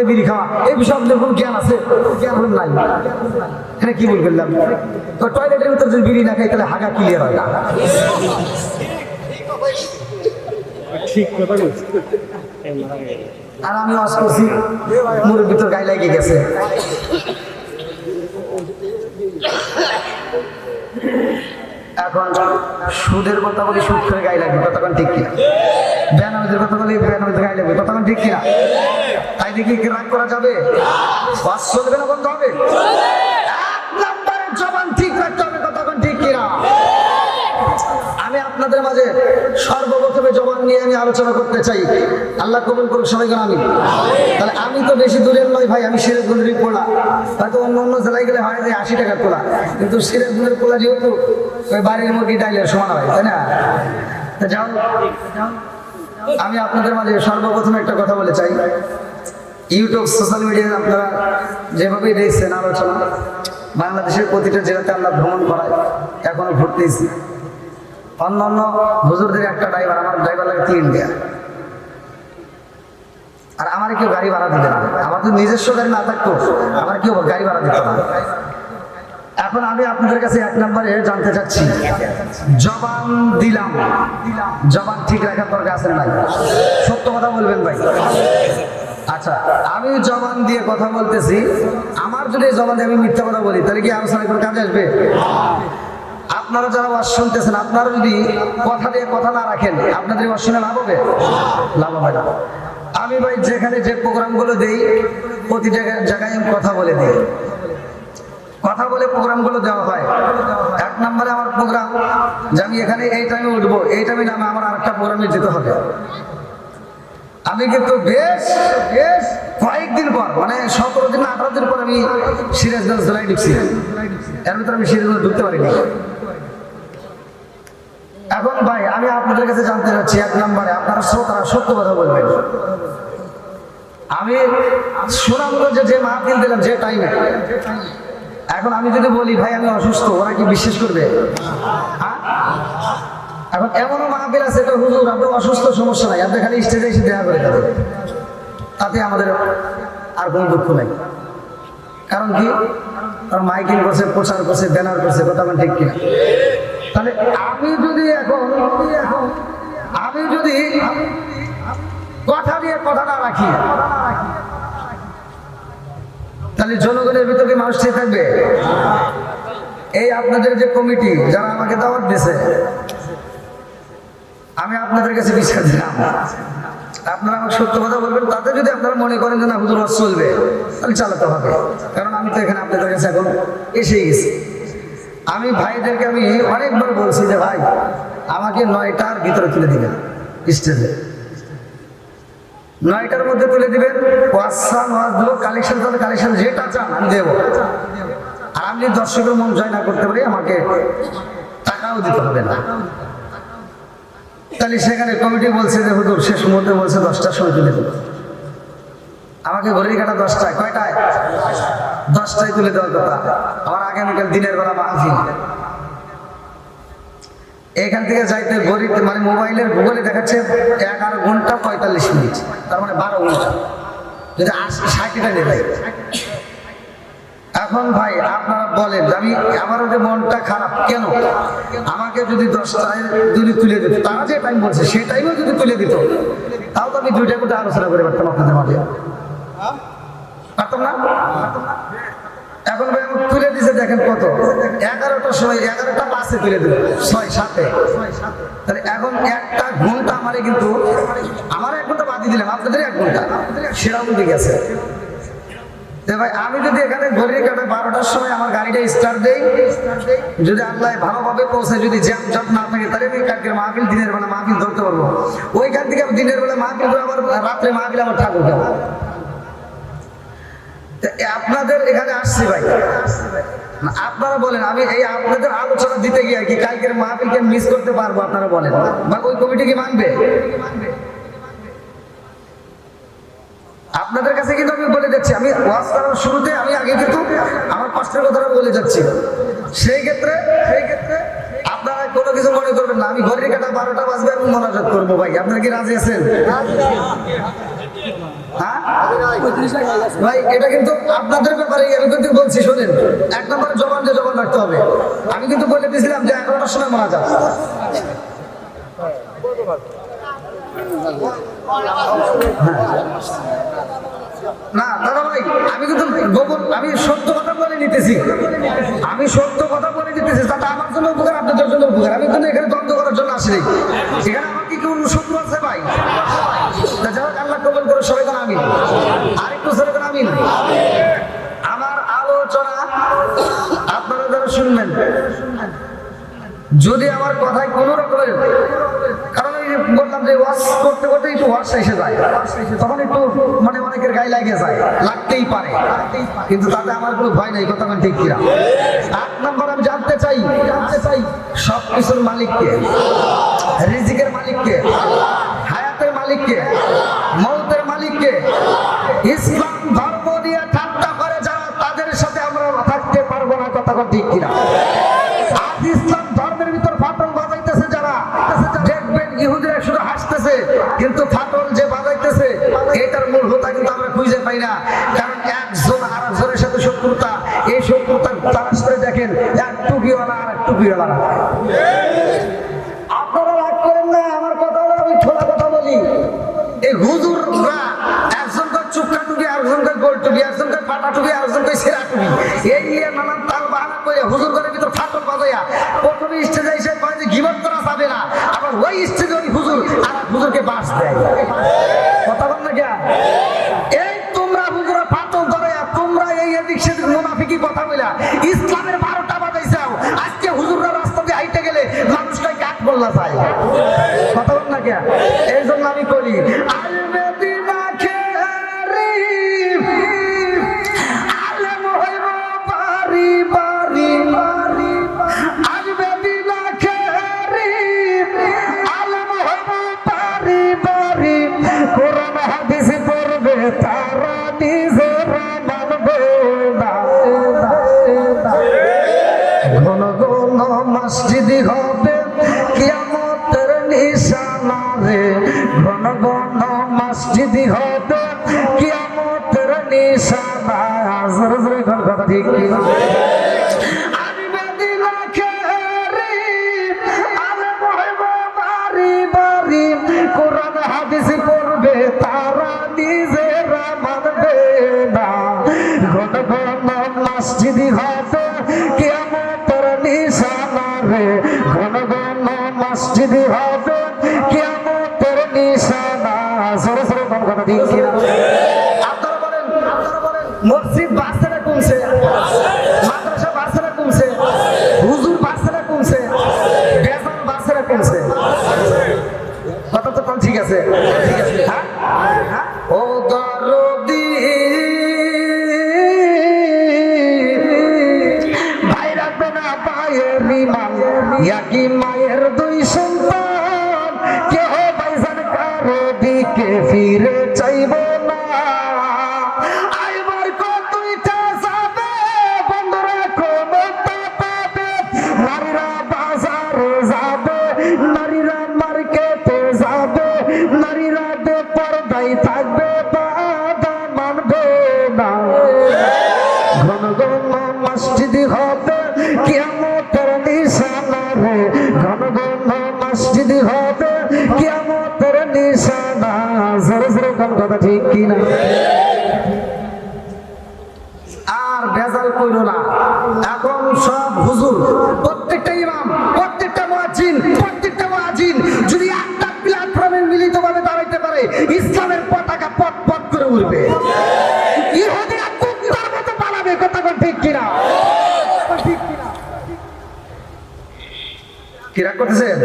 বিড়ি খাওয়া এই বিষয়ে আপনাদের কোনো জ্ঞান আছে? জ্ঞান হল নাই। এখানে কি বল করলাম, তো টয়লেটের ভিতরে যদি বিড়ি না খাই তাহলে হাগা ক্লিয়ার হয় না। ঠিক কথা বলছি। আর আমি ওয়াজ করছি, মুখের ভিতর গায়ে লেগে গেছে। এখন সুদের কথা বলি, সুদ করে গায়ে লাগবে, কতক্ষণ ঠিক কিনা? বেনামাজের কথা বলি, বেনামাজের গায়ে লাগবে, কতক্ষণ ঠিক কিনা? তাই দেখি কি রাগ করা যাবে? ওয়াজ চলবে না, বন্ধ হবে? এক নম্বরের জবান ঠিক রাখতে হবে, কতক্ষণ ঠিক কিনা? আমি আপনাদের মাঝে সর্বপ্রথমে জবান নিয়ে আমি আলোচনা করতে চাই। আল্লাহ কবুল করুক সবাইকে। আমি তাহলে আমি তো বেশি দূরের নয় ভাই, আমি সিরাজগঞ্জের পোলা। হয়তো অন্য অন্য জেলায় গেলে হয় 80 টাকার পোলা, কিন্তু সিরাজগঞ্জের পোলা যেহেতু ওই বাড়ির মুরগি ডাইলের সমান হয়, তাই না? যাও, আমি আপনাদের মাঝে সর্বপ্রথমে একটা কথা বলে চাই। ইউটিউব সোশ্যাল মিডিয়ায় আপনারা যেভাবেই দেখছেন আলোচনা, বাংলাদেশের প্রতিটা জেলাতে আল্লাহ ভ্রমণ করায়, এখনো ঘুরতেছি। অন্য অন্য হুজুরদের একটা ড্রাইভার, আমার ড্রাইভার লাগে 3 টাকা, আর আমার কেউ গাড়ি ভাড়া দিবে না। আমার তো নিজস্ব গাড়ি না থাকতো, আমার কেউ গাড়ি ভাড়া দিত না। এখন আমি আপনাদের কাছে 1 নম্বরে জানতে চাচ্ছি, জবান দিলাম, জবান ঠিক রাখার দরকার আছে না? সত্য কথা বলবেন ভাই। আচ্ছা, আমি জবান দিয়ে কথা বলতেছি, আমার যদি জবান দিয়ে আমি মিথ্যা কথা বলি তাহলে কি আলোচনা করে কাজে আসবে? আপনারা যারা ওয়াজ শুনতেছেন, আপনারা যদি কথা দিয়ে কথা না রাখেন, আপনাদের ওয়াজ শুনে লাভ হবে? লাভ হবে না। আমি ভাই যেখানে যে প্রোগ্রামগুলো দেই, প্রতি জায়গায় আমি কথা বলে দিই, কথা বলে প্রোগ্রামগুলো দেওয়া হয়। 1 নম্বরে আমার প্রোগ্রাম যে আমি এখানে এই টাইমে উঠবো, এই টাইমে নামে আমার আরেকটা প্রোগ্রামে যেতে হবে। আমি কিন্তু বেশ কয়েকদিন পর, মানে 17 দিন 18 দিন পর আমি সিরাজগঞ্জ জেলায় ঢুকছি। এর ভিতরে আমি সিরাজগঞ্জ ঢুকতে পারিনি। এখন ভাই আমি আপনাদের কাছে জানতে চাচ্ছি, 1 নম্বরে আপনারা শ্রোতারা সত্য কথা বলবেন। আমি সুনামগঞ্জে যে মাহফিল দিলাম যে টাইমে, এখন আমি যদি বলি ভাই আমি অসুস্থ, ওরা কি বিশ্বাস করবে? এখন এমনও মাহফিল আছে, তো হুজুর আপনি অসুস্থ, সমস্যা নাই, আপনি খালি স্টেজে এসে দেখা করে দেবেন, তাতে আমাদের আর কোনো দুঃখ নাই। কারণ কি? কারণ মাইকিং করছে, প্রচার করছে, ব্যানার করছে, কথা বলেন ঠিক কিনা? তাহলে আমি যদি কথা দিয়ে কথা না রাখি, তাহলে জনগণের ভিতরে কি মানুষ ঠিক থাকবে? এই আপনাদের যে কমিটি যারা আমাকে দাওয়াত দিয়েছে, আমি আপনাদের কাছে বিশ্বাস দিলাম, আপনারা আমাকে সত্য কথা বলবেন। তাতে যদি আপনারা মনে করেন যে না হুজুর ওয়াজ চলবে, তাহলে চালাতে হবে। কারণ আমি তো এখানে আপনাদের কাছে এখন এসে গেছি। আমি ভাইদেরকে আমি অনেকবার বলছি যে ভাই আমাকে 9টার ভিতরে তুলে দিবেন স্টেজে, 9টার মধ্যে তুলে দিবেন। ওয়াজ দেবো, কালেকশন তাহলে কালেকশন যেটা চান আমি দেবো। আর আমি যদি দর্শকের মন জয় না করতে পারি, আমাকে টাকাও দিতে হবে না। তাহলে সেখানে কমিটি বলছে যে হুজুর শেষ মুহূর্তে বলছে 10টার সময় তুলে দেবো। আমাকে ঘড়ির কাটা 10টায়, কয়টায়? 10টায় তুলে দেওয়ার কথা। আমার আগামীকাল দিনের বেলা মাহফিল, এখান থেকে যাইতে ঘড়ি মানে মোবাইলের গুগলে দেখাচ্ছে 11 ঘন্টা 45 মিনিট, তার মানে 12 ঘন্টা, যদি 60টা নেবে। এখন ভাই আপনারা বলেন, আমি আমারও যে মনটা খারাপ কেন? আমাকে যদি 10টায় যদি তুলে দিত, তারা যে টাইম বলছে সেই টাইমেও যদি তুলে দিত, তাও তো আমি 2টা করে আলোচনা করে পারতাম আপনাদের মাঝে, পারতাম না? এখন ভাই আমি তুলে দিছে, দেখেন কত, 11টার সময় 11টা 5-এ তুলে দিল, 6-7-এ। তাহলে এখন 1টা ঘন্টা আমারে, কিন্তু আমার 1 ঘন্টা বাদ দিয়ে দিলাম, আপনাদের 1 ঘন্টা, সেরকম দিকে আছে। ভাই আমি যদি এখানে ঘড়ির কাটা 12টার সময় আমার গাড়িটা স্টার্ট দেই, যদি আল্লাহ ভালোভাবে পৌঁছে, যদি জ্যাম জট না থাকে, তাহলে আমি কালকে মাহফিল দিনের বেলা মাহফিল ধরতে পারবো। ওইখান থেকে দিনের বেলা মাহফিল করে আবার রাত্রে মাহফিল আবার ঠাকুর খাবো। আপনাদের এখানে আসছি ভাই, আপনারা বলেন আমি এই আপনাদের আলোচনা দিতে গিয়ে কি কালকের মাহফিলকে মিস করতে পারবো? আপনারা বলেন, বা ওই কমিটি কি মানবে? আপনাদের কাছে কিন্তু আমি বলে যাচ্ছি, আমি ওয়াজ করার শুরুতে আমি আগে কিন্তু আমার কষ্টের কথাটা বলে যাচ্ছি। সেই ক্ষেত্রে আপনারা কোনো কিছু মনে করবেন না, আমি ঘড়ির কাটা 12টা বাজবে আমি মোনাজাত করবো। ভাই আপনারা কি রাজি আছেন? হ্যাঁ, ভাই এটা কিন্তু আপনাদের ব্যাপারে আমি কিন্তু বলছি, শোনেন, 1 নম্বরে জবান যে জবান রাখতে হবে। আমি কিন্তু বলে দিয়েছিলাম যে 11টার সময় মারা যাবে। না দাদা ভাই, আমি কিন্তু আমি সত্য কথা বলে নিতেছি, আমি সত্য কথা বলে দিতেছি, তাতে আমার জন্য উপকার, আপনাদের জন্য উপকার। আমি কিন্তু এখানে দ্বন্দ্ব করার জন্য আসিনি। এখানে আমার কি কোনো শত্রু আছে ভাই? যাই হোক, আল্লাহ কবুল করে সবাই কোন আমিন। আরেকটু সবাই কোন আমিন। আমার আলোচনা আপনারা যারা শুনবেন, যদি আমার কথায় কোনো রকমের, কারণ এই যে বললাম যে ওয়াশ করতে করতে একটু ওয়াশ এসে যায়, তখন একটু মানে অনেকের গায়ে লাগে যায়, লাগতেই পারে, কিন্তু তাতে আমার কোনো ভয় নেই, কথা মানে ঠিক কিনা। 8 নম্বর আমি জানতে চাই সব কিছুর মালিককে, রিজিকের মালিককে, হায়াতের মালিককে, মৌতের মালিককে। ইসলাম ধর্ম নিয়ে ঠাট্টা করে যারা, তাদের সাথে আমরা থাকতে পারবো না, কথা ঠিক কিনা। আজ ইসলাম ধর্মের ভিতর ফাটল বাজাইতেছে যারা, দেখবেন ইহুদিরা শুধু হাসতেছে, কিন্তু ফাটল যে বাজাইতেছে এটার মূল হোতা কিন্তু আমরা খুঁজে পাই না। কারণ একজন আরেকজনের সাথে শত্রুতা, এই শত্রুতা তালাশ করে দেখেন, এক টুপিওয়ালা আর এক টুপিওয়ালা। আপনারা রাগ করেন না, আমার কথা হলো, আমি খোলা কথা বলি। এই হুজুররা একজনকে চুক্কা টুপি, আরেকজনকে গোল টুপি, একজনকে পাটা টুপি, আরেকজনকে সেরা টুপি, এই নিয়ে নানান তাল বাহানা করে হুজুর ঘরের ভিতর ফাটল বাজাইয়া প্রথমে স্টেজে এসে কয় যে গিবত করা যাবে না, আবার ওই স্টেজে ওই হুজুর আর হুজুরকে বাস দেয়। কথা বল না কেন? এই তোমরা হুজুরা ফাটল ধরাইয়া তোমরা এই এদিক সেদিক মুনাফিকি কথা বইলা ইসলামের 12টা বাজাইছাও। আজকে হুজুররা রাস্তা দিয়ে হাইটে গেলে মানুষটাই কাট বললা যায়। কথা বল না কেন? এই জন্য আমি বলি, আলমেদিনা খেরি আলেম হইব বাড়ি বাড়ি, আলমেদিনা খেরি আলেম হইব বাড়ি বাড়ি, কোরআন হাদিস পড়বে তারা নিজেরা মানবে না। ঘন ঘন মসজিদ হবে কিয়ামতের নিশানা রে, ঘন ঘন মসজিদ হবে কিয়ামতের নিশানা। জোরে জোরে কোন কথা ঠিক কি? আমি মদিনা খেরি আলেম হইব বাড়ি বাড়ি, কোরআন হাদিস পড়বে তারা নিজেরা মানবে না। ঘন ঘন মসজিদ হবে কিয়ামতের নিশানা রে, ঘন ঘন মসজিদ হবে কিয়ামতের নিশানা। সরে সরে কোন কথা ঠিক কিনা? আপনারা বলেন, মসজিদ বাড়ছে না কমছে? মাদ্রাসা বাড়ছে না কমছে? হুজুর বাড়ছে না কমছে? বেজান বাড়ছে না কমছে? কথা তো কোন ঠিক আছে? হ্যাঁ, ও দরদি ভাই রাখবে না পায়ের রিমান, ইয়াকি মায়ের 2 সন্তান, কেহ ভাইজান কারো দিকে ফিরে চাইব না। আইবার কতইটা যাবে বন্ধুরা, ক্ষমতা পাবে, নারীরা বাজারে যাবে, নারীরা মার্কেটে যাবে, নারীরা বেপরদাই থাকবে, বাধা মানবে না। ঘন ঘন মসজিদ হবে কিয়ামতের নিশানা রে, ঘন ঘন মসজিদ হবে কিয়ামতের নিশানা। জোরে জোরে কোন কথা ঠিক কিনা? আর ভেজাল কইরো না। এখন সব হুজুর, প্রত্যেকটা ইমাম, প্রত্যেকটা মুয়াজ্জিন যদি একটা প্ল্যাটফর্মে মিলিতভাবে দাঁড়াইতে পারে, ইসলামের পতাকা পট পট করে উঠবে। ইহুদিরা কুত্তার মতো পালাবে, কথা কোন ঠিক কিনা? কি রাগ করতেছেন?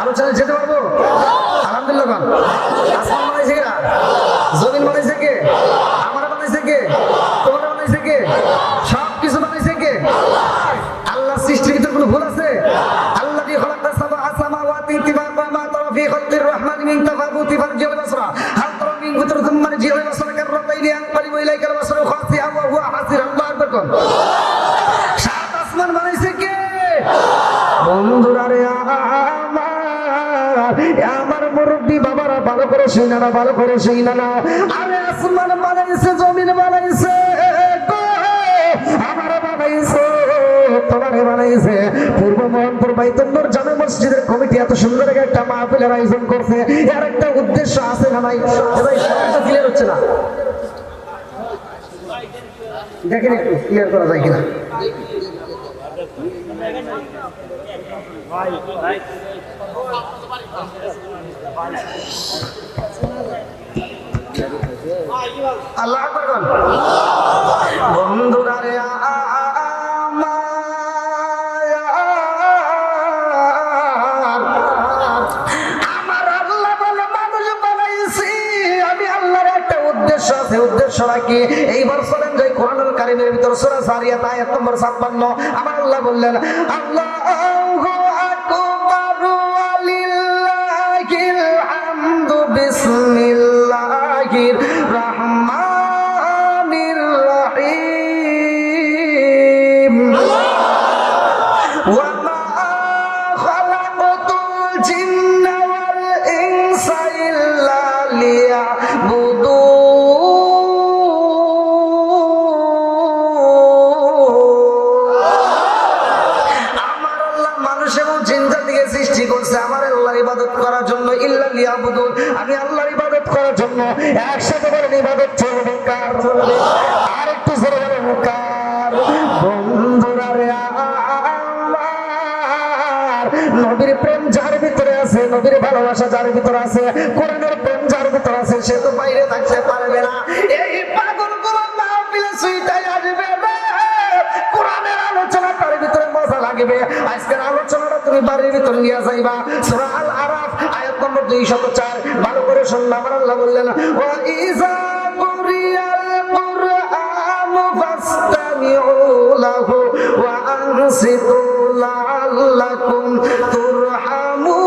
আলোচনায় যেতে পারবো? আলহামদুলিল্লাহ। আসমান বানাইছে কে? জমিন বানাইছে কে? আমার বানাইছে কে? তোমার বানাইছে কে? সব কিছু বানাইছে কে? আল্লাহ সৃষ্টির ভিতর কোনো ভুল আছে? আল্লাহ কি খলাকা সাবআ সামাওয়াতি তিবাকা মা তারা ফি খালকির রহমান মিন তাফাবুতি ফারজিল বাসরা হাল তারা মিন কুতরাতুম মারজিল বাসরা কাররাতাইনি আনকালিবু ইলাইকাল বাসরা খাসিআ ওয়া হুয়া হাসির। আল্লাহু আকবার কোন? সাত আসমান বানাইছে কে? বন্ধুরা রে আমার মুরব্বী বাবারা ভালো করে শুই না, ভালো করে শুই না। আরে আসমান বানাইছে, জমিন বানাইছে, আমার বানাইছে, তোমারে বানাইছে। পূর্ব মোহনপুর বাইতুল্লাহর জামে মসজিদের কমিটি এত সুন্দর একটা মাহফিলের আয়োজন করছে, এর একটা উদ্দেশ্য আছে না নাই? ভাই তো ক্লিয়ার হচ্ছে না, দেখেন একটু ক্লিয়ার করা যায় কিনা। আল্লাহ আকবার বল। বন্ধুরা রে আমার আল্লাহ বলে মানুষ বানাইছি আমি, আল্লাহর একটা উদ্দেশ্য আছে। উদ্দেশ্যটা কি? এইবার চলেন যে কোরআনুল কারীমের ভিতর সূরা যারিয়াত আয়াত নম্বর 56 আমার আল্লাহ বললেন আল্লাহু আকবার ওয়ালিল্লাহিল হামদু বিসমিল্লাহির রাহমানির রহিম ওয়া মা খালাকতুল জিন্না ওয়াল ইনসা ইল্লা লিয়াবুদুন। সৃষ্টি করছে আমার আল্লাহর ইবাদত করার জন্য, ইল্লা লিয়াবুদুন, আমি আল্লাহর ইবাদত করার জন্য। একসাথে বলেন ইবাদত চলবে কার? আর একটু জোরে বলেন কার? বন্ধুরা রে আমার নবীর প্রেম যার ভিতরে আছে, নবীর ভালোবাসা যার ভিতরে আছে, কোরআনের প্রেম যার ভিতরে আছে, সে তো বাইরে থাকতে পারবে না। এই পাগলগুলো মাহফিলে সুইটাই আসবে রে, কোরআনের আলোচনা তার ভিতরে মজা লাগবে। আজকের আলোচনাটা তুমি বাড়ির ভিতরে নিয়ে যাইবা। সূরা আল আরাফ আয়াত নম্বর 204 ভালো করে শুনলাম। আমার আল্লাহ বললেন ওয়া ইযা কুরিয়াল কুরআনু ফাসতামিউ লাহু ওয়া আনসিতু লাআল্লাকুম তুরহামুন।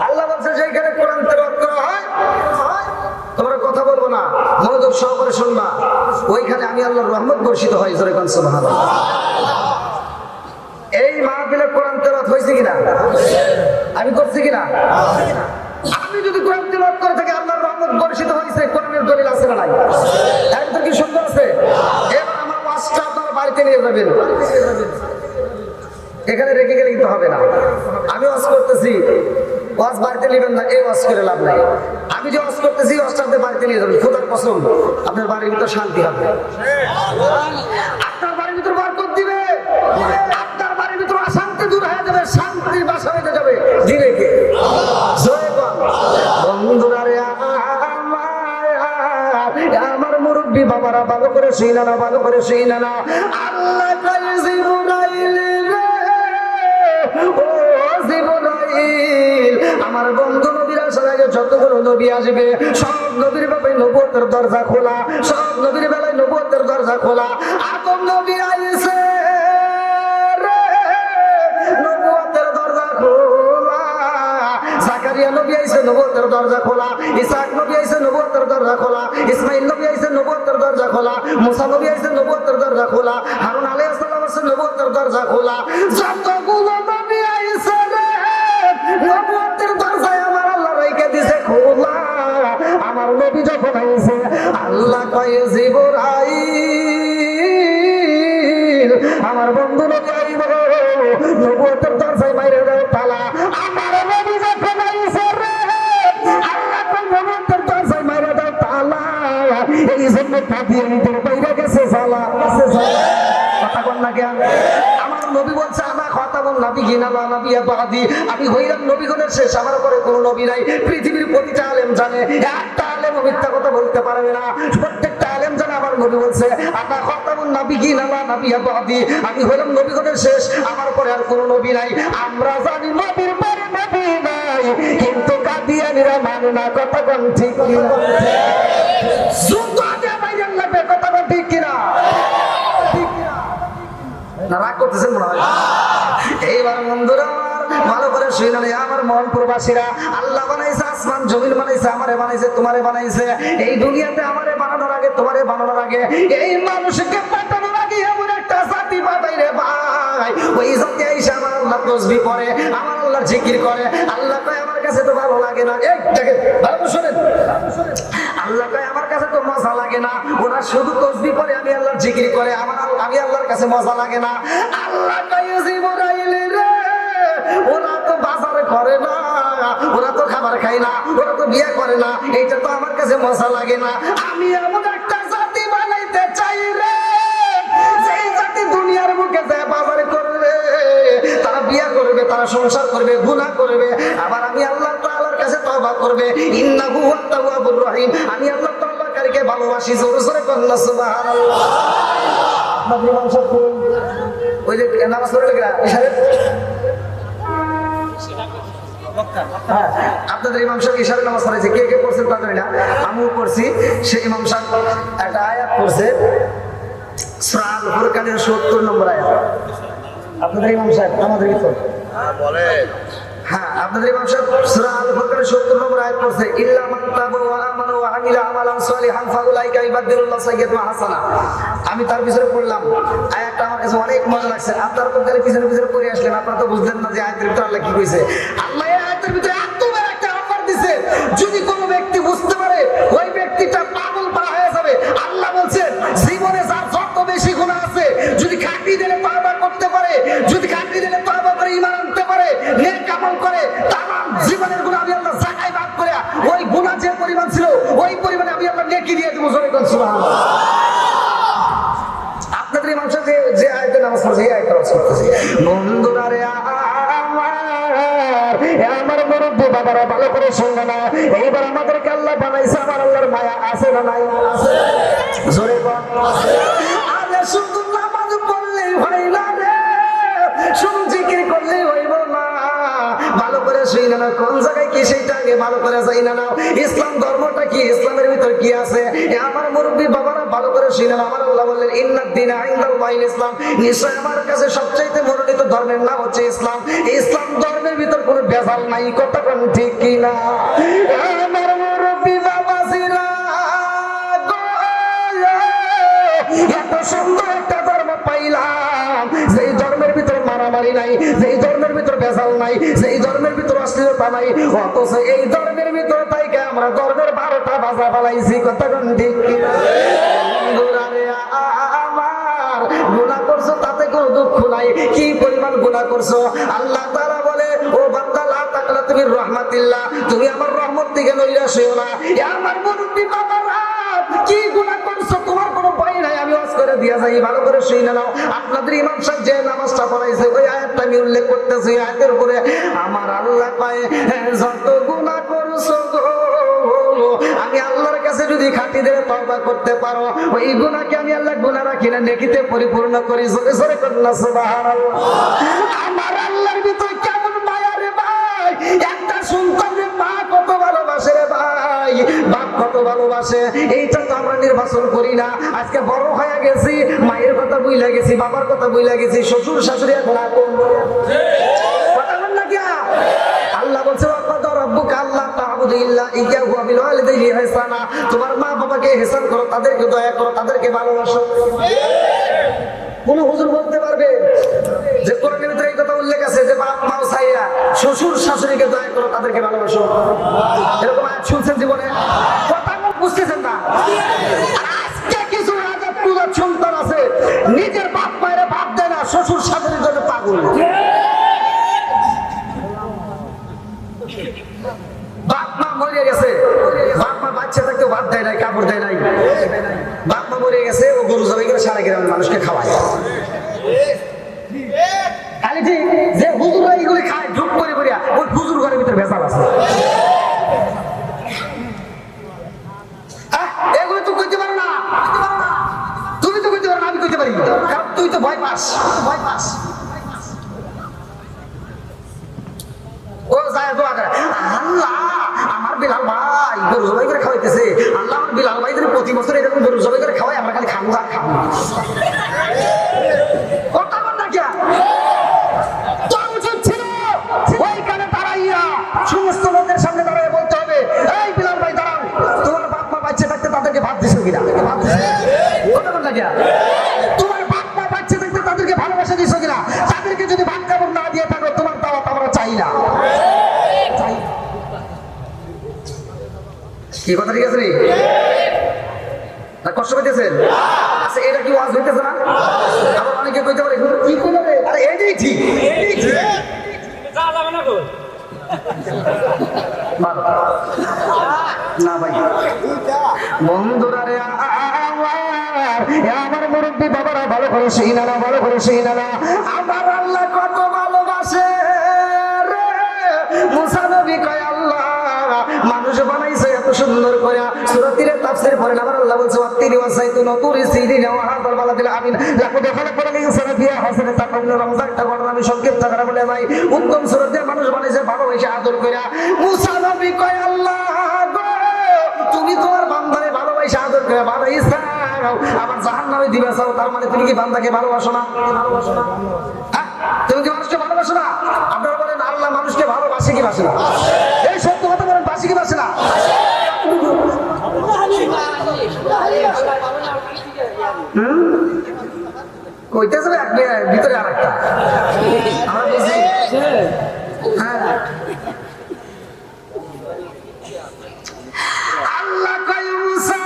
আল্লাহ বলছে যেখানে কোরআন তেলাওয়াত করা হয় তোমরা কথা বলবো না, মনোযোগ সহকারে শুনবা, ওইখানে আমি আল্লাহর রহমত বর্ষিত হয়। জোরে কোন সুবহানাল্লাহ। এই মাহফিলে কোরআন তেলাওয়াত হয়েছে কিনা? আমি করছি কিনা? আমি যদি কোরআন তেলাওয়াত করে থাকি আল্লাহর রহমত বর্ষিত হয়েছে, কোরআনের দলিল আছে না নাই? তাই তো কি সুন্দর আছে। এবার আমার ওয়াজটা আপনারা বাড়িতে নিয়ে যাবেন, এখানে রেখে গেলে কিন্তু হবে না। আমি ওয়াজ করতেছি, ওয়াজ বাড়িতে নেবেন না, এই ওয়াজ করে লাভ নাই। আমি যে ওয়াজ করতেছি ওয়াজটা আপনি বাড়িতে নিয়ে যাবেন, খোদার কসম আপনার বাড়ির ভিতর শান্তি হবে, আপনার বাড়ির ভিতর বরকত দিবে, আপনার বাড়ির ভিতর অশান্তি দূর হয়ে যাবে, শান্তির বাসা হয়ে যাবে। ধীরে কে বন্ধুরা রে আমার মুরব্বী বাবারা ভালো করে শুই না, ভালো করে শুই না। আল্লাহ আমার বন্ধু নবীর আসার আগে যতগুলো নবী আসবে সব নবীর বেলায় নবুয়তের দরজা খোলা, সব নবীর বেলায় নবুয়তের দরজা খোলা। আদম নবী আইছে নবুয়তের দরজা খোলা, জাকারিয়া নবী আইছে নবুয়তের দরজা খোলা, ইসহাক নবী আইছে নবুয়তের দরজা খোলা, ইসমাঈল নবী আইছে নবুয়তের দরজা খোলা, মুসা নবী আইছে নবুয়তের দরজা খোলা, হারুন আলাইহিস সালাম আছে নবুয়তের দরজা খোলা। যতগুলো নবী আইছে নবুয়তের দরজায় আমার আল্লাহ রাইখা দিয়েছে খোলা। আমার নবী যখন আইছে আল্লাহ কয় জিবরাইল আমার বন্ধু নবী আইব, নবুয়তের দরজায় বাইরে দাও তালা। আমার নবী যখন আইছে রে আল্লাহ কয় নবুয়তের দরজায় বাইরে দাও তালা। এই জন্য কাদিয়ানীদের বাইরে গেছে সালা, গেছে সালা। কথা বল না কেন? আমার নবী বলছে আনা খাতামুন নাবিয়্যিন ওয়া নাবিয়্যা বাদি, আমি হইলাম নবীগণের শেষ, আমার পরে কোনো নবী নাই। পৃথিবীর প্রতিটা আলেম জানে, একটা আলেম মিথ্যা কথা বলতে পারবে না, প্রত্যেকটা আলেম জানে আমার নবী বলছে আনা খাতামুন নাবিয়্যিন ওয়া নাবিয়্যা বাদি, আমি হইলাম নবীগণের শেষ, আমার পরে আর কোনো নবী নাই। আমরা জানি নবীর পরে নবী নাই, কিন্তু কাদিয়ানীরা মানে না। কথা কোন ঠিক কিনা? যুদ্ধ আগে বাইরে লাগবে, কথা কোন ঠিক কিনা? রাগ করতেছেন মনে হয়। এইবার বন্ধুরা ভালো করে শুনে নেই আমার মনপুরবাসীরা, আল্লাহ বানাইছে আসমান জমিন বানাইছে, আমারে বানাইছে, তোমারে বানাইছে। এই দুনিয়াতে আমারে বানানোর আগে, তোমারে বানানোর আগে, এই মানুষকে পাঠানোর আগে নাকি এমন একটা জাতি পাঠাই রে ভাই, ওই জাতি এসে আমার আল্লাহ তসবিহ পড়ে, আমার আল্লাহর জিকির করে। আল্লাহ কয় আমার কাছে তো ভালো লাগে না। এই দেখেন, ভালো করে শোনেন, আল্লাহ কয় আমার কাছে তো মজা লাগে না, ওরা শুধু তসবিহ পড়ে, আমি আল্লাহর জিকির করে, আমি আল্লাহর কাছে মজা লাগে না। আল্লাহ কয় জিবরাইল রে, ওরা তো বাজার করে না, ওরা তো খাবার খায় না, ওরা তো বিয়ে করে না, এইটা তো আমার কাছে মজা লাগে না। আমি এমন একটা জাতি বানাইতে চাই রে, যেই জাতি দুনিয়ার বুকে যায় বাজার করবে, তারা বিয়ে করবে, তারা সংসার করবে, গুনাহ করবে, আবার আমি আল্লাহ তাআলার কাছে তওবা করবে। ইন্নাহু হুয়াত তাওয়াবুর রহিম, আমি আল্লাহ তওবাকারীকে ভালোবাসি। জোরে জোরে বলুন সুবহানাল্লাহ। আপনি মানুষ ওই যে নামাজ পড়ে গেলেন ইশারে, হ্যাঁ, আপনাদের ইমাম সাহেব ইশারে নামাজ পড়েছে, কে কে পড়ছেন তা জানি না, আমিও পড়ছি। সেই ইমাম সাহেব একটা আয়াত পড়ছে সূরা আল ফুরকানের ৭০ নম্বর আয়াত। আপনাদের ইমাম সাহেব আমাদের কি পড়ে? হ্যাঁ, আপনাদের ইমাম সাহেব সূরা আল ফুরকানের ৭০ নম্বর আয়াত পড়ছে, ইল্লা মান তাবা ওয়া আমানা ওয়া আমিলা আমালান সালিহান ফাউলাইকা ইউবাদদিলুল্লাহু সাইয়্যাতিহিম হাসানা। আমি তার পিছনে পড়লাম, আয়াতটা আমার কাছে অনেক মজা লাগছে। আপনারা তো গেলে পিছনে পিছনে পড়ে আসলেন, আপনারা তো বুঝলেন না যে আয়াতের ভিতরে আল্লাহ কি কইছে। আল্লাহ এই আয়াতের ভিতরে এত বড় একটা অফার দিছে, যদি কোনো ব্যক্তি বুঝতে পারে ওই ব্যক্তিটা পাগল পারা হয়ে যাবে। আল্লাহ বলছেন জীবনে যার যত বেশি গুনাহ আছে, যদি খাঁটি দিলে তওবা করতে পারে, যদি খাঁটি দিলে তওবা করে ঈমান আনতে পারে, নেক আমল করে, তামাম জীবনের গুনাহ আমি আল্লাহ জাকাই ভাগ করে ওই গুনাহ যে পরিমাণ ছিল ওই পরিমাণে আমি আল্লাহ নেকি দিয়ে দেব। জোরে বলুন সুবহানাল্লাহ। আপনাদের ইমাম সাহেব যে আয়াতে নামাজ পড়ছে এই আয়াতটা ওয়াজ করতেছে। বন্ধুরা রে আমার মুরব্বি বাবারা ভালো করে শুনবে না, এইবার আমাদেরকে আল্লাহ বানাইছে, আমার আল্লাহর মায়া আছে না নাই? জোরে বল। আরে শুধু নামাজ পড়লেই হয় না রে, শুধু জিকির করলেই হইব না, ভালো করে শুই না, কোন জায়গায় কি সেইটা আগে ভালো করে যাই না। ইসলাম ধর্মটা কি, ইসলামের ভিতর কি আছে, আমার মুরব্বি বাবারা ভালো করে শুই না। আমার আল্লাহ বললেন ইন্নাদ দীনা ইনদাল্লাহিল ইসলাম, নিশ্চয় আমার কাছে সবচাইতে মনোনীত ধর্মের নাম হচ্ছে ইসলাম। ইসলাম ধর্মের ভিতর কোনো ভেজাল নাই, কথা কোন ঠিক কি না? আমার মুরব্বি বাবাজিরা এত সুন্দর একটা ধর্ম পাইলাম, যেই ধর্মের ভিতরে মারামারি নাই, যেই ধর্মের ভিতরে ভেজাল নাই, যেই ধর্মের ভিতরে অশ্লীলতা নাই, অথচ এই ধর্মের ভিতরে তাইকে আমরা ধর্মের 12টা বাজা ফেলাইছি, কথা কোন ঠিক কি না? আমার গুনাহ করছো তাতে কোনো দুঃখ নাই, কি পরিমাণ গুনাহ করছো। আল্লাহ তাআলা বলে ও বান্দা লা তাকনাতু মির রাহমাতিল্লাহ, তুমি আমার রহমত থেকে নৈরাশ হইও না। আমার মুরব্বি বাবারা কি গুনাহ করছো, তোমার কোনো ভয় নাই, আমি ওয়াজ করে দিয়া যাই, ভালো করে শুনে নাও। আপনাদের ইমাম সাহেব যে নামাজটা পড়াইছে ওই আয়াতটা আমি উল্লেখ করতেছি, আয়াতের উপরে আমার আল্লাহ কয় যত গুনাহ করছো গো, আমি আল্লাহর কাছে যদি খাঁটি দিলে তওবা করতে পারো, ওই গুনাহকে আমি আল্লাহ গুনাহ রাখি না, নেকিতে পরিপূর্ণ করি। জোরে জোরে করুন সুবহানাল্লাহ। আমার আল্লাহর ভিতরে কেমন মায়া রে ভাই, একটা সন্তানের মা কত ভালোবাসে রে ভাই, বাপ কত ভালোবাসে, এইটা তো আমরা নির্বাচন করি না। আজকে বড় হয়ে গেছি, মায়ের কথা ভুলে গেছি, বাবার কথা ভুলে গেছি, শ্বশুর শাশুড়ি এখন আপন, কথা বল না কি? আল্লাহ বলছে তোমার মা বাবাকে ইহসান করো, তাদেরকে দয়া করো, তাদেরকে ভালোবাসো। কোন হুজুর বলতে পারবে যে কোরআনের ভিতরে এই কথা উল্লেখ আছে যে বাপ মা ছাইরা শ্বশুর শাশুড়িকে দয়া করো, তাদেরকে ভালোবাসো? এরকম আয়াত শুনছেন জীবনে? কথা বুঝতেছেন না? আজকে কিছু রাজাত পূজার সন্তান আছে, নিজের বাপ মায়ের ভাব দেয় না, শ্বশুর শাশুড়ির জন্য পাগল। বাপ মা মরে গেছে, বাপ মা বাচ্চা থাকতে ভাত দেয় নাই, কাপড় দেয় নাই, বাপ মা মরে গেছে, ও গরু জবাই করে সারা গ্রামের মানুষকে খাওয়ায়। খালি ঠিক যে হুজুর এইগুলি খায় ঢুক করে করিয়া, ওই হুজুর ঘরের ভিতরে ভেজাল আছে। এগুলো তো কইতে পারো না, তুমি তো কইতে পারো না, আমি কইতে পারি, কারণ তুই তো ভয় পাস। ও যায় দোয়া করে, আল্লাহ আমার বিলাল ভাই গরু জবাই করে খাওয়াইতেছে, আল্লাহ আমার বিলাল ভাই যদি প্রতি বছর এরকম গরু জবাই করে খাওয়াই, আমরা খালি খাবো আর খাবো। কথা বল না কিয়া? তোর উচিত ছিল ওইখানে দাঁড়াইয়া সমস্ত লোকের সামনে দাঁড়াইয়া বলতে হবে, এই বিলাল ভাই দাঁড়াও, তোমার বাপ মা বাচ্চা থাকতে তাদেরকে ভাত দিছো কিনা? কথা বল না কিয়া? তোমার বাপ কি কথা ঠিক আছে রে? কষ্ট পেতেছেন? আচ্ছা এটা কি ওয়াজ হইতেছে না? আবার অনেকে কইতে পারে কি করবে রে? আরে এটাই ঠিক, এটাই ঠিক। যা যাবে না গো। না ভাই বন্ধুরা রে আমার মুরব্বী বাবারা ভালো করে সেই না ভালো করে সেই না আমার আল্লাহ কত ভালোবাসে রে। মুসা নবী কয় আল্লাহ মানুষ বানাইছে এত সুন্দর করে সূরাতিরে তাফসীর পড়েন আমার আল্লাহ বলছে ওয়াত্তিরি ওয়াসাইতুন তুরি সিরিনা ওয়া হাদাল বালাদিল আমিন লাকুদ খালাকাল ইনসানা ফি আহসানি তাকওয়িম রমজানটা ঘটনা আমি সংক্ষিপ্ত করে বলে ভাই উত্তম সূরা দিয়ে মানুষ বানাইছে ভালোবেসে আদর করে। মুসা নবী কয় আল্লাহ গো তুমি তোমার বান্দারে ভালোবাসে আদর করে বানাইছো আবার জাহান্নামে দিবে চাও, তার মানে তুমি কি বান্দাকে ভালোবাসো না? হ্যাঁ তুমি কি মানুষকে ভালোবাসো না? আপনারা বলেন আল্লাহ মানুষকে ভালোবাসে কি বাসে না? এই সত্য কথা বলেন, বাসে কি বাসে না? কইতেছে এক ভিতরে আর একটা আমরা বুঝি। হ্যাঁ আল্লাহ কয় মুসা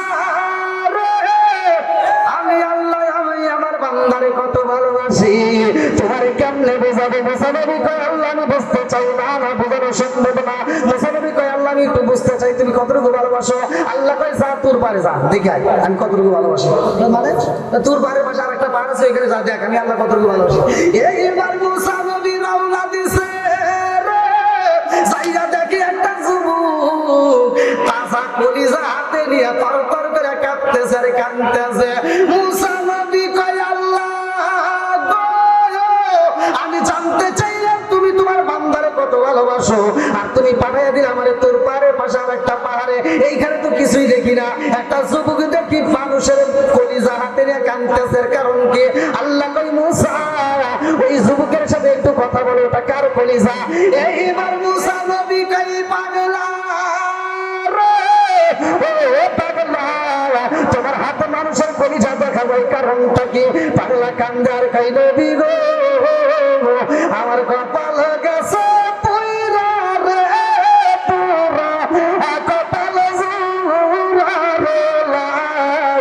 রে আমি আল্লাহ আমি আমার বান্দারে কত ভালোবাসি তোমারে কেমনে বোঝাবো? মুসা নবী কয় আল্লাহ আমি বুঝতে চাই না বোঝানো সম্ভব না। মুসা নবী কয় আল্লাহ আমি একটু বুঝতে চাই তুমি কতটুকু ভালোবাসো। আল্লাহ কয় যা তোর পারে যা দেখে আয় আমি কতটুকু ভালোবাসি। মানে তোর পারে পাশে আর একটা পাহাড় আছে এখানে যা দেখ আমি আল্লাহ কতটুকু ভালোবাসি। এইবার মুসা নবী রওনা দিছে রে যাইয়া দেখি একটা যুবক তাজা কলিজা হাতে নিয়ে তরতর করে কাঁদতেছে আর কাঁদতেছে। মুসা নবী কয় আল্লাহ গো আমি জানতে চাইলাম তুমি তোমার বান্দারে কত ভালোবাসো আর তুমি পাঠাইয়া দিলে আমারে তোর পাহাড়ের পাশে আর একটা পাহাড়ে এইখানে তো কিছুই দেখি না একটা যুবক দেখি মানুষের কলিজা হাতে নিয়ে কাঁদতেছে কারণ কি? আল্লাহ কই মুসা ওই যুবকের সাথে একটু কথা বলো ওটা কার কলিজা? এইবার মুসা নবী কই পাগলা তোমার হাতে মানুষের কলিজা দেখাবো কারণটা কি? পাগলা কান্দার কই নবী গো আমার কপাল গেছে পুরা রে পুরা কপাল জুরা রে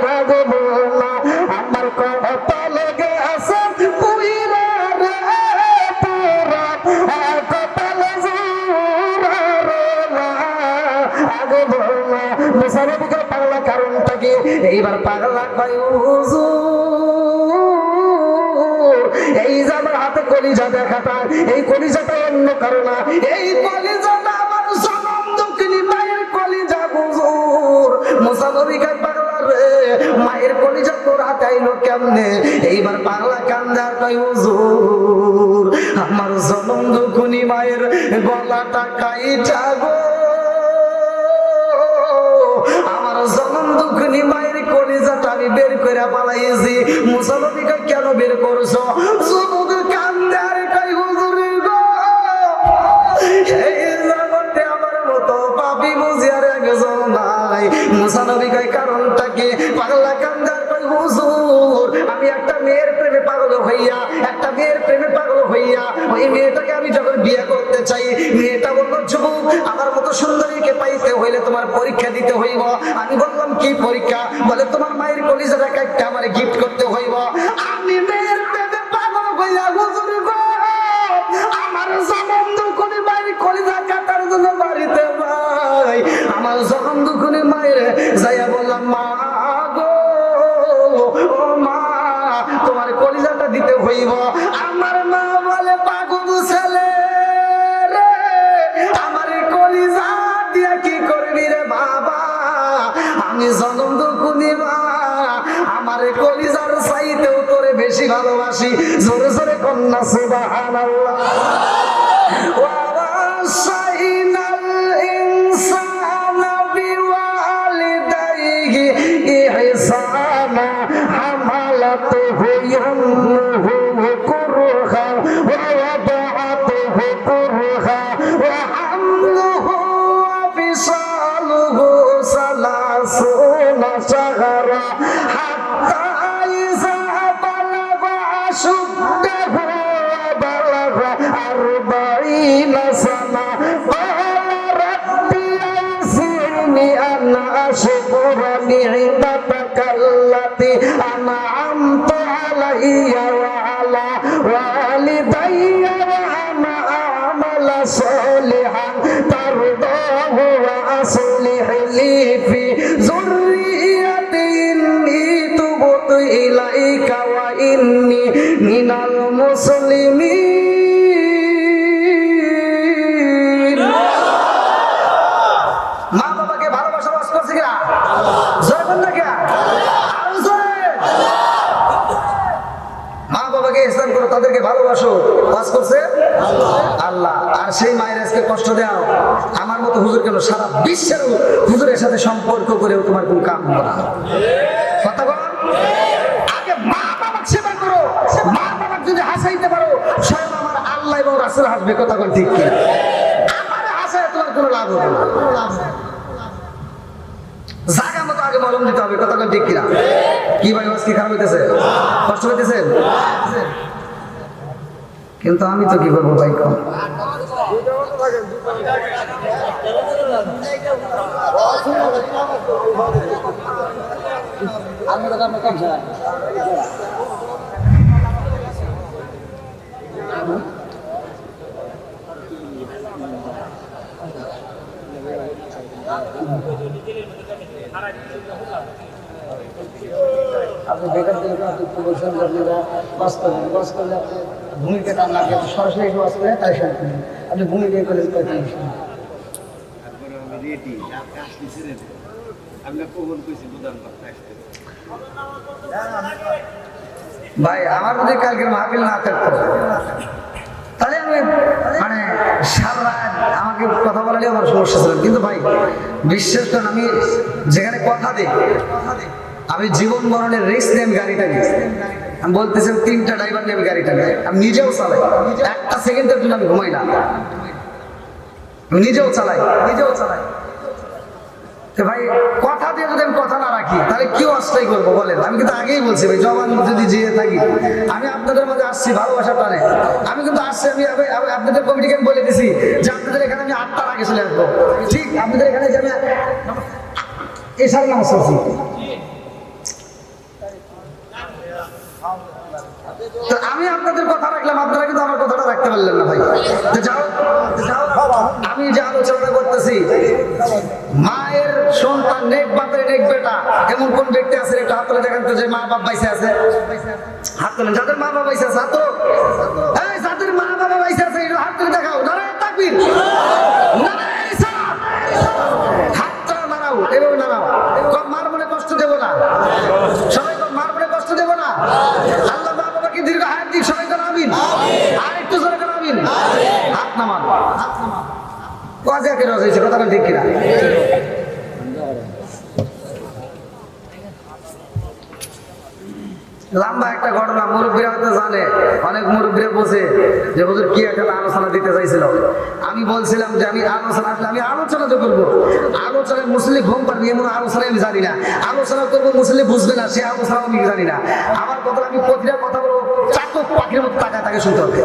লাগবো না আমার কপাল গেছে পুরা রে পুরা কপাল জুরা রে লাগবো না। মুসা নবী কয় পাগলা কারণটা কি? এইবার পাগলা কয় হুজুর এই যে আমার হাতে কলিজা দেখাটা এই কলিজাটা অন্য কারো না, এই কলিজাটা আমার জনম দুঃখিনী মায়ের কলিজা হুজুর। মুসা নবী কয় পাগলা রে মায়ের কলিজা তোর হাতে আইলো কেমনে? এইবার পাগলা কান্দে আর কয় হুজুর আমার জনম দুঃখিনী মায়ের গলাটা কাইটা গো আমার জনম দুঃখিনী মায়ের কলিজাটা আমি বের করে পালাইছি। মুসা নবী কয় কেন বের করছো? যুবক কান্দে আর কয় হুজুর গো এই জগতে আমার মতো পাপী বুঝিয়ার একজন নাই। মুসা নবী কয় কারণটা কি? পাগলা কান্দে আর কয় হুজুর আমি একটা মেয়ের প্রেমে পাগল হইয়া একটা মেয়ের প্রেমে পাগল হইয়া ওই মেয়েটাকে আমি যখন বিয়ে করতে চাই মেয়েটা বললো যুবক আমার মতো সুন্দরীকে পাইতে হইলে তোমার পরীক্ষা দিতে হইব। আমি বললাম কি পরীক্ষা? বলে তোমার মায়ের কলিজাটা কাটতে আমার গিফট করতে হইব। আমি মেয়ের প্রেমে পাগল হইয়া হুজুর গো আমার জনম দুঃখিনী মায়ের কলিজা কাটার জন্য বাড়িতে যাই। আমার জনম দুঃখিনী মায়ের যাইয়া বললাম মা গো ও মা তোমার কলিজাটা দিতে হইব। আমার মা বলে পাগল ছেলে রে আমার কলিজা দিয়া কি করবি রে বাবা? আমি জনম দুঃখিনী মা আমার কলিজার চাইতেও তো أعني أن أشكر نعمتك التي أنعمت علي وعلى والدي وأن أعمل صالحا ترضاه وأصلح لي في ذريتي إني تبت إليك وإني من المسلمين মা বাবাকে ভালোবাসা বাস করছে কিনা জোরে বল না কিনা আরো জোরে মা বাবাকে ইহসান করো তাদেরকে ভালোবাসো বাস করছে আল্লাহ আর সেই মায়ের আজকে কষ্ট দাও আমার মতো হুজুর কেন সারা বিশ্বের হুজুরের সাথে সম্পর্ক করেও তোমার কোন কাম হবে না কথা বল আগে মা বাবার সেবা করো মা বাবাকে যদি হাসাইতে পারো স্বয়ং আমার আল্লাহ এবং রাসূল হাসবে কথা বল ঠিক কিনা আমারে হাসায় তোমার কোনো লাভ হবে না জায়গা মতো আগে মলম দিতে হবে কথা বল ঠিক কিনা কি ভাই আজকে খারাপ হইতেছে কষ্ট হইতেছে কিন্তু আমি তো কি করবো ভাই কম আপনি বেকার দিলে বলছেন যে আপনি বাস করবেন বাস করলে আপনি ভূমিকা টান লাগে সরাসরি বাস করে তাই শান্তি নেই আপনি ভূমিকা করলে ভাই আমার যদি কালকের মাহফিল না থাকতো তাহলে আমি মানে সারা রাত আমাকে কথা বলালে আমার সমস্যা ছিল কিন্তু ভাই বিশ্বাস করেন আমি যেখানে কথা দিই আমি জীবন মরণের রিস্ক নিয়ে আমি গাড়িটা নিই আমি বলতেছি 3টা ড্রাইভার নিয়ে আমি গাড়িটা নিই আমি নিজেও চালাই একটা সেকেন্ডের জন্য আমি ঘুমাই না নিজেও চালাই তো ভাই কথা দিয়ে যদি আমি কথা না রাখি তাহলে কি অস্থায়ী করবো বলেন আমি কিন্তু আগেই বলছি ভাই জবান যদি জিয়ে থাকি আমি আপনাদের মধ্যে আসছি ভালোবাসার টানে আমি কিন্তু আসছি আমি আপনাদের কমিটিকে আমি বলে দিছি যে আপনাদের এখানে আমি 8টার আগে চলে আসবো ঠিক আপনাদের এখানে যে আমি এসার নামাজ পড়ছি তো আমি আপনাদের কথা রাখলাম আপনারা কিন্তু আমার কথাটা রাখতে পারলেন না ভাই তো যাও আমি যে আলোচনা করতেছি মায়ের সন্তান নেক বাপের নেক বেটা এমন কোন ব্যক্তি আছে একটু হাত তুলে দেখেন তো যে মা বাপ বাইসে আছে হাত তুলেন যাদের মা বাবা বাইসে আছে হাত তুলো এই যাদের মা বাবা বাইসে আছে একটু হাত তুলে দেখাও নারায়ে তাকবীর নারায়ে রিসালাত হাতটা নাড়াও এভাবে নাড়াও কম মার মনে কষ্ট দেব না সবাই কম মার মনে কষ্ট দেব না আল্লাহ মা বাবাকে দীর্ঘ হায়াত দিক সবাই করে আমিন আর একটু জোরে করে আমিন হাত নামান ওয়াজে রজ হয়েছে কথা ঠিক কিনা লম্বা একটা ঘটনা মুরব্বীরা হয়তো জানে অনেক মুরব্বীরা বসে যে হুজুর কি একটা আলোচনা দিতে চাইছিল আমি বলছিলাম যে আমি আলোচনা আসলে আমি আলোচনা তো করবো আলোচনায় মুসলিম ঘুম পারবি এমন আলোচনায় আমি জানি না আলোচনা করবো মুসলিম বুঝবে না সে আলোচনা আমি জানি না আমার কথা আমি প্রতিটা কথা বলবো চাতক পাখির মতো টাকা তাকে শুনতে হবে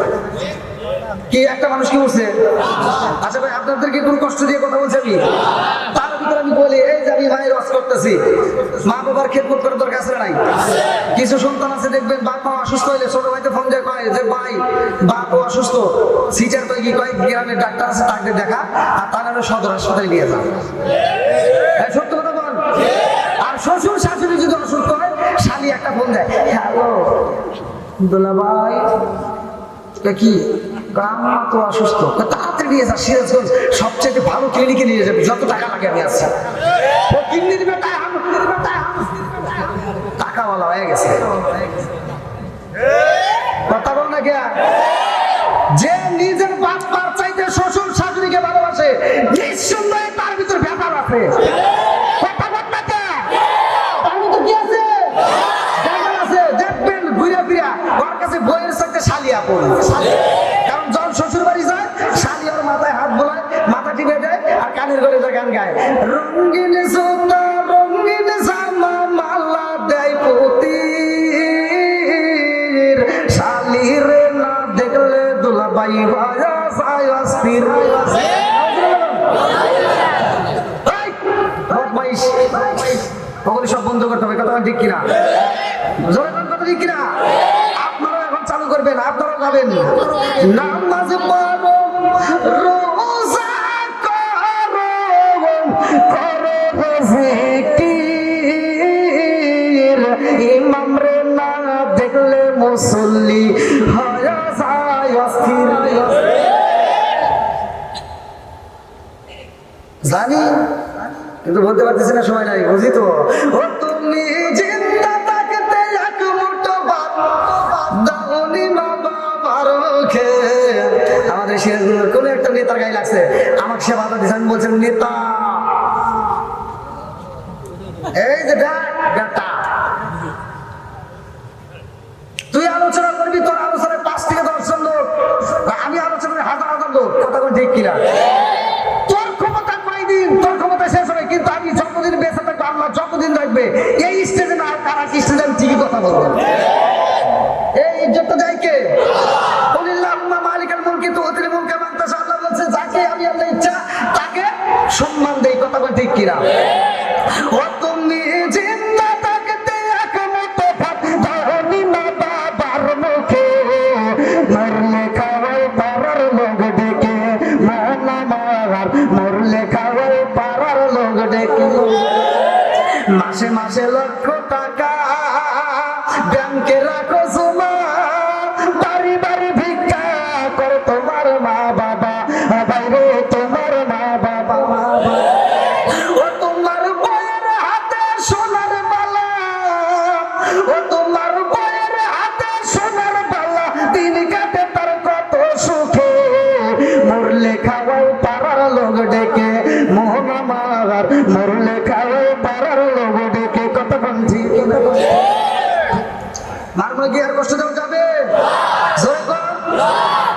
কি একটা মানুষ কি বলছে আচ্ছা ভাই আপনাদেরকে কোন কষ্ট দিয়ে কথা বলছি আমি তার ভিতরে আমি বলি এই যে আমি মায়ের ওয়াজ করতেছি মা বাবার খেদমত করার দরকার আছে নাই কিছু সন্তান আছে দেখবেন বাপ মা অসুস্থ হইলে ছোট ভাইতে ফোন দিয়ে কয় যে ভাই বাপ অসুস্থ সিটার কয় কি কয় গ্রামের ডাক্তার আছে তাকে দেখা আর তার সদর হাসপাতালে নিয়ে যান সত্য কথা বল আর শ্বশুর শাশুড়ি যদি অসুস্থ হয় শালি একটা ফোন দেয় হ্যালো দোলা ভাই কি গ্রামা তো অসুস্থ তাড়াতাড়ি নিয়ে যা সিরাজগঞ্জ সবচেয়ে ভালো ক্লিনিকে নিয়ে যাবে যত টাকা লাগে আমি আসছি ও কিডনি দিবে টাকাওয়ালা হয়ে গেছে কথা বল না কে যে নিজের বাপ মার চাইতে শ্বশুর শাশুড়িকে ভালোবাসে নিঃসন্দেহে তার ভিতর ব্যাপার আছে কথা বল না কে তার ভিতর কি আছে ব্যাপার আছে দেখবেন ঘুরে ফিরা ওর কাছে বইয়ের সাথে শালিয়া পড়ে কারণ যখন শ্বশুর বাড়ি যায় শালি ওর মাথায় হাত বোলায় মাথা টিপে দেয় আর কানের ঘরে যায় গান গায় রঙিন সুতা রঙিন জামা মালা দেয় পুতির শালি রে না দেখলে দুলা বাই ভায়া যায় অস্থির কোন ঠিক কিনা? জোরে কোন কথা ঠিক কিনা? আপনারা এখন চালু করবেন, আপনারাও গাবেন। নামাজ পড়ো, রোজা করো, করো জিকির, ইমাম রে না দেখলে মুসল্লি হয় যায় অস্থির। জানি কিন্তু বলতে পারতেছি না, সময় নাই, বুঝি তো। ও তুমি জিন্দা থাকতে এক মুঠো ভাত দাওনি মা বাবার খেয়ে। আমাদের সিরাজগঞ্জের কোন একটা নেতার গায়ে লাগছে, আমাকে সে বাধা দিয়েছে। আমি বলছেন নেতা, এই যে বেটা, তুই আলোচনা করবি, তোর আলোচনায় 5 থেকে 10 জন লোক, আমি আলোচনা করি হাজার হাজার লোক। কথা কোন ঠিক কিনা? তোর ক্ষমতা কয়দিন, তোর ক্ষমতা শেষ হবে, কিন্তু আমি যতদিন বেঁচে থাকবো, আল্লাহ যতদিন রাখবে, এই স্টেজে না আর কি স্টেজে আমি ঠিকই কথা বলবো। এই ইজ্জতটা যাই কে? কুলিল্লাহুম্মা মালিকাল মুলকি তুতিল মুলকা মান তাশা। আল্লাহ বলছে যাকে আমি আল্লাহ ইচ্ছা তাকে সম্মান দেই। কথা বল ঠিক কিনা? ও তুমি জিন্দা থাকতে এক মুঠো ভাত দাওনি মা বাবার মুখে, মরলে খাওয়াই পারার লোক ডেকে, মানা মার মরলে খাওয়াই পারার লোক ডেকে। মাসে মাসে লক্ষ টাকা ব্যাংকে রাখো জমা, বাড়ি বাড়ি ভিক্ষা করে তোমার মা বাবা, বাইরে তোমার মা বাবা। ও তোমার বইয়ের হাতে সোনার বালা, ও তোমার বইয়ের হাতে সোনার বালা, দিন কাটে তার কত সুখে, মরলে খাওয়াই পাড়ার লোক ডেকে, মোহন আমার মরলে খাওয়াই পাড়ার লোক ডেকে। কত বন্ধি মারমা কি আর কষ্ট দেওয়া যাবে?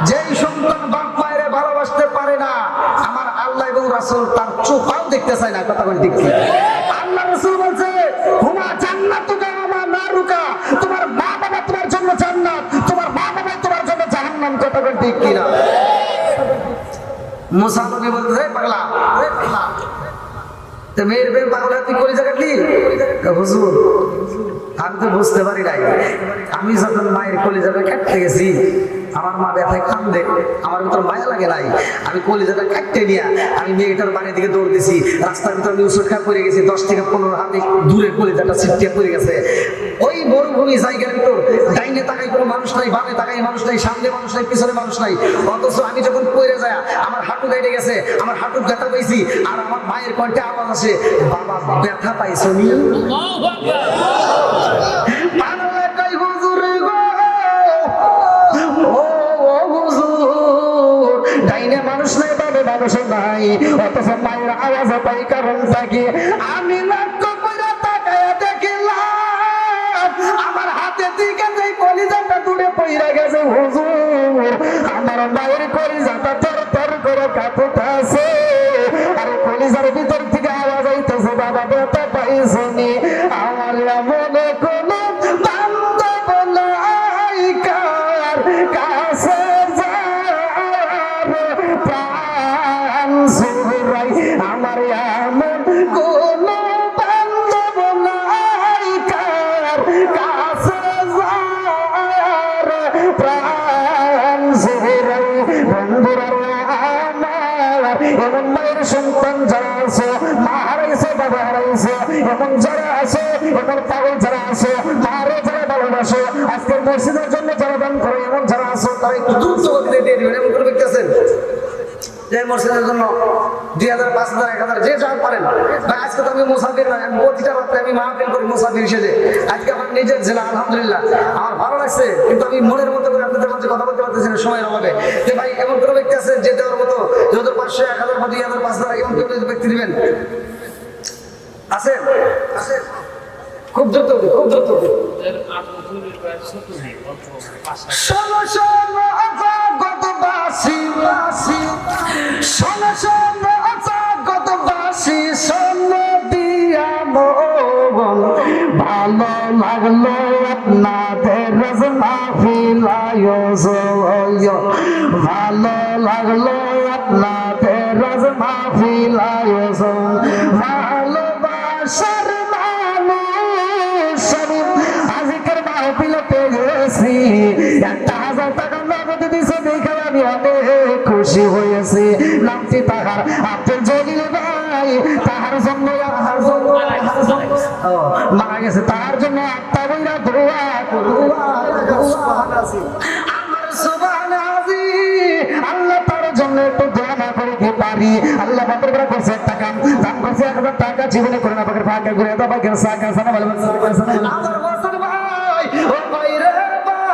যেই সন্তান বাপ মায়ের ভালোবাসতে পারে না, আমার আল্লাহ এবং রাসূল তার চোখও দেখতে চায় না। কথা বল ঠিক কি? আল্লাহ রাসূল বলছে হুমা জান্নাতুকা ওয়া নারুকা, তোমার মা বাবা তোমার জন্য জান্নাত, তোমার মা বাবা তোমার জন্য জাহান্নাম। কথা বল ঠিক কি না? মুসা নবী বলছে পাগলা, তো মেয়ের প্রেম পাগলা তুই কলিজা কাটলি? হুজুর আমি তো বুঝতে পারি নাই, আমি যখন মায়ের কলিজাটা কাটতে গেছি, আমার মা ব্যথায় কান্দে, আমার ভিতর মায়া লাগে নাই, আমি কলিজাটা কাটতে নিয়ে আমি মেয়েটার বাড়ির দিকে দৌড় দিছি। রাস্তার ভিতরে আমি উসুর খা পড়ে গেছি, 10 থেকে 15 হাতে দূরে কলিজাটা ছিটকে পড়ে গেছে। ওই মরুভূমি জায়গার ভিতর ডাইনে তাকাই কোনো মানুষ নাই, বামে তাকাই মানুষ নাই, সামনে মানুষ নাই, পিছনে মানুষ নাই, অথচ আমি যখন পড়ে যায় আমার হাঁটু কেটে গেছে, আমার হাঁটু ব্যথা পাইছি, আর আমার মায়ের কণ্ঠে আওয়াজ আসে, বাবা ব্যথা পাইছো নি? ডাইনে মানুষ নাই, বামে মানুষ নাই, অথচ মায়ের আওয়াজ পাই। কারণ তাকে আমি লক্ষ্য করে তাকায়া দেখিলাম আমার হাতে দিকে যে কলিজাটা দূরে পইরা গেছে। হুজুর আমার মায়ের কলিজাটা তর তর করে কাঁপতেছে, আর কলিজার ভিতর থেকে আওয়াজ আইতেছে, বাবা ব্যথা পাইছনি? আমার মনে কোনো বান্ধব নাই, কার কাছে প্রাণ সুরাই, আমার এমন কোন বান্ধব নাই, কার কাছে প্রাণ সুরাই। বন্ধুরা আমার এমন মায়ের সন্তান যারা আছে, মা হারাইছে, বাবা হারাইছে, এমন যারা আছে, এমন পাগল যারা আছে, মারে যারা ভালোবাসে, আজকের মসজিদের জন্য যারা দান করে, এমন যারা আছে, তারা একটু দ্রুত গতিতে দিয়ে দিবেন। এমন করে দেখতেছেন যে মসজিদের জন্য 2000, 5000, 1000 যে যা পারেন। আজকে তো আমি মুসাফির নয়, আমি প্রতিটা রাত্রে আমি মাহফিল করি মুসাফির সেজে। আজকে আমার নিজের জেলা, আলহামদুলিল্লাহ আমার ভালো লাগছে, কিন্তু আমি মনের মতো করে আপনাদের মধ্যে কথা বলতে পারতেছি না সময়ের অভাবে। যে ভাই এমন কোনো ব্যক্তি আছে যে দেওয়ার মতো, যত 500, 1000, 2000, 5000 এমন কোনো ব্যক্তি দিবেন? আছে? খুব দ্রুত, খুব দ্রুত। শোনো শোনো জগৎবাসী, শোনো শোনো জগৎবাসী, শোনো দিয়া মন, ভালো লাগলো আপনাদের মাহফিল আয়োজন, ভালো লাগলো আপনাদের মাহফিল আয়োজন। ভালোবাসার মানুষ বেশি হয়েছে। নামটি তাহার আব্দুল জলিল ভাই, তাহার জন্য মারা গেছে, তার জন্য আত্মা বইরা দোয়া আমার সুবহানাজি। আল্লাহ তার জন্য একটু দোয়া না করে কি পারি? আল্লাহ বাপের করে করছে টাকা, দান করছে 1000 টাকা, জীবনে করে না পাকের ফাঁকা করে দাও পাকের সাকা সানা ভালো আমার বছর ভাই ও কইরে ভাই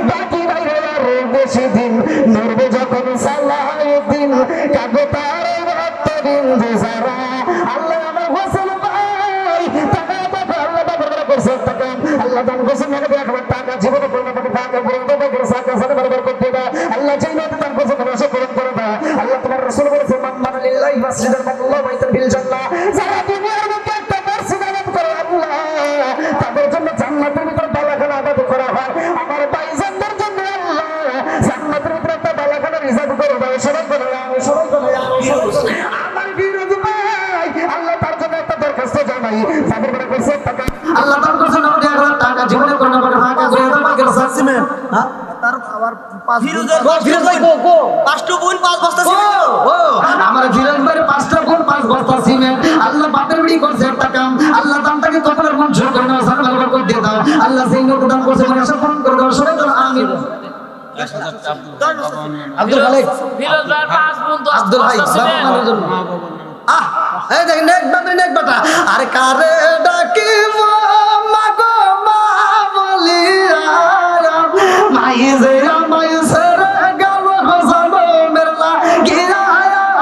বাকি বাইরে আর বেশি দিন মরবে যখন সালাউদ্দিন কাগো তার রক্ত বিন্দু সারা। আল্লাহ আমার হোসেন ভাই টাকা আল্লাহ বাপের করে করছে টাকা, আল্লাহ দান করছে মানে 1000 টাকা, জীবনে করে না পাকের ফাঁকা করে দাও পাকের সাকা সানা ভালো করতে দাও। আল্লাহ চাই না দান করছে মানুষে পূরণ করে দাও। আল্লাহ তোমার রাসূল বলেছে মান মানা লিল্লাহি মাসজিদান বানাল্লাহু বাইতান ফিল জান্নাহ, সারা দুনিয়ার মধ্যে একটা মসজিদ আবাদ করে আল্লাহ তাদের জন্য জান্নাতের ভিতরে বালাখানা আবাদ করা হয়। আমার ভাইজানদের জন্য আল্লাহ জান্নাতের ভিতরে একটা বালাখানা রিজার্ভ করে দাও। সবাই বলে আমি সবাই বলে আমার বিরোধ ভাই আল্লাহ তার জন্য একটা দরখাস্ত জানাই, তাদের করে করছে টাকা, আল্লাহ তার কাছে না 1000 টাকা, জীবনে করে না পাকে ফাঁকা করে দাও পাকের সাসিমেন। হ্যাঁ তার আবার 5 ফিরোজ ভাই গো 5টা বোন 5 বস্তা সিমেন্ট। ও আমার ফিরোজ ভাই 5টা বোন 5 বস্তা সিমেন্ট। আল্লাহ বাপের বিড়ি করছে টাকা, আল্লাহ দানটাকে কপালের মন ঝোল করে নাও, সারা ভালো করে দিয়ে দাও। আল্লাহ সেই লোক দান করছে মানে আশা পূরণ করে দাও। সবাই বলো আমিন। আব্দুল খালেক ফিরোজ ভাই 5 বোন 10 আব্দুল ভাই বাবার জন্য এই দেখেন নেক বাটা আরে কারে ডাকিব মাগো মা বলিয়া মাই যে আমায় সরে গেল হসানো মেরলা গিয়া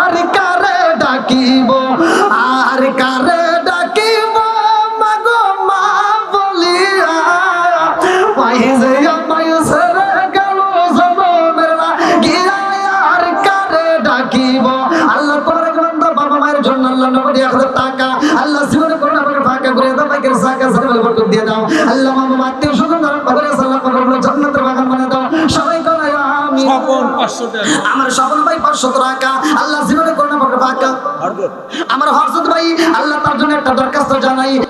আর কারে ডাকিব আর কারে ডাকিব মাগো মা বলিয়া মাই যে আমায় সরে গেল হসানো মেরলা গিয়া আর কারে ডাকিব। আল্লাহ করে বাবা মায়ের জন্য আল্লাহ নবী 1000 টাকা, আল্লাহ জীবনে করোনা করে ফাঁকা করে দাও পাকের সাকা সারা ভালো বরকত দিয়ে দাও। আল্লাহ মামা আত্মীয় স্বজন ধরো বাবার সাল্লাহ করে জান্নাতের বাগান বানিয়ে দাও। সবাই করে আমিন। আমার স্বপন ভাই 500 টাকা, আল্লাহ জীবনে করোনা করে ফাঁকা। আমার হরজত ভাই আল্লাহ তার জন্য একটা দরখাস্ত জানাই।